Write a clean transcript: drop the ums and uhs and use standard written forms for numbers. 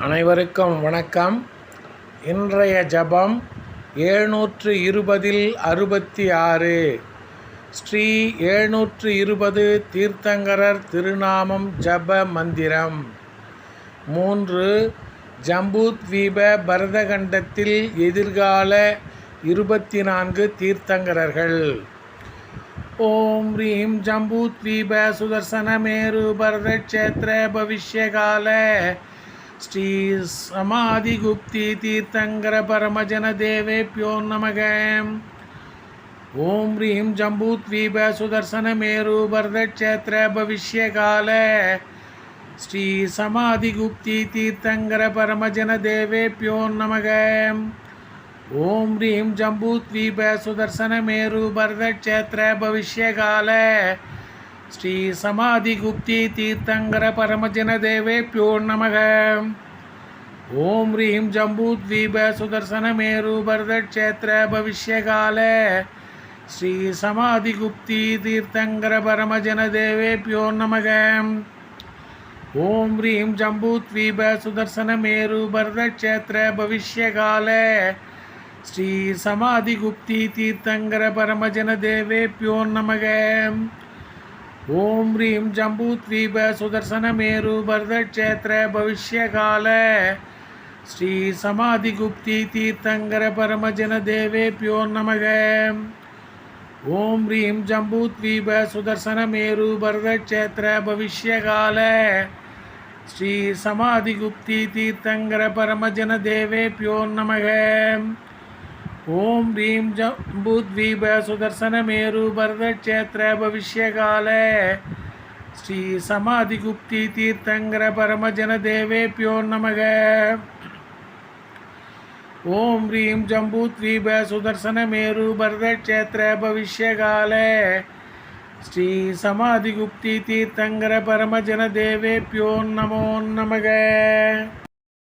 அனைவருக்கும் வணக்கம். இன்றைய ஜபம் 720 66 ஸ்ரீ 720 தீர்த்தங்கரர் திருநாமம் ஜப மந்திரம். 3 ஜம்பூத்வீப பரதகண்டத்தில் எதிர்கால 24 தீர்த்தங்கரர்கள். ஓம் ரீம் ஜம்பூத்வீப சுதர்சனமேரு பரதக்ஷேத்திர பவிஷ்யகால ஸ்ரீ சமாதிகுப்தி தீர்த்தங்கர பரமஜன தேவேப்யோ நமக. ஓம் ரீம் ஜம்பூத்வீப சுதர்சனமேரு பரதக்ஷேத்திர பவிஷ்யகால ஸ்ரீ சமாதிகுப்தி தீர்த்தங்கர பரமஜன தேவேப்யோ நமக. ஓம் ரீம் ஜம்பூத்வீப சுதர்சனமேரு பரதக்ஷேத்திர பவிஷ்யகால ஸ்ரீ சமாதிகுப்தி தீர்த்தங்கர பரமஜன தேவேப்யோ நமக. ஓம் ரீம் ஜம்பூத்வீப சுதர்சனமேரு பரதக்ஷேத்திர பவிஷ்யகால ஸ்ரீ சமாதிகுப்தி தீர்த்தங்கர பரமஜன தேவேப்யோ நமக. ஓம் ரீம் ஜம்பூத்வீப சுதர்சனமேரு பரதக்ஷேத்திர பவிஷ்யகால ஸ்ரீ சமாதிகுப்தி தீர்த்தங்கர பரமஜன தேவேப்யோ நமக. ஓம் ரீம் ஜம்பூத்வீப சுதர்சனமேரு பரதக்ஷேத்திர பவிஷ்யகால ஸ்ரீ சமாதிகுப்தி தீர்த்தங்கர பரமஜன தேவேப்யோ நமக. ஓம் ரீம் ஜம்பூத்வீப சுதர்சனமேரு பரதக்ஷேத்திர பவிஷ்யகால ஸ்ரீ சமாதிகுப்தி தீர்த்தங்கர பரமஜன தேவேப்யோ நமக. ஓம் ரீம் ஜம்பூத்வீப சுதர்சனமேரு பரதக்ஷேத்திர பவிஷ்யகால ஸ்ரீ சமாதிகுப்தி தீர்த்தங்கர பரமஜன தேவேப்யோ நமக. ஓம் ரீம் ஜம்பூத்வீப சுதர்சனமேரு பரதக்ஷேத்திர பவிஷ்யகால ஸ்ரீ சமாதிகுப்தி தீர்த்தங்கர பரமஜன தேவேப்யோ நமோ நமக.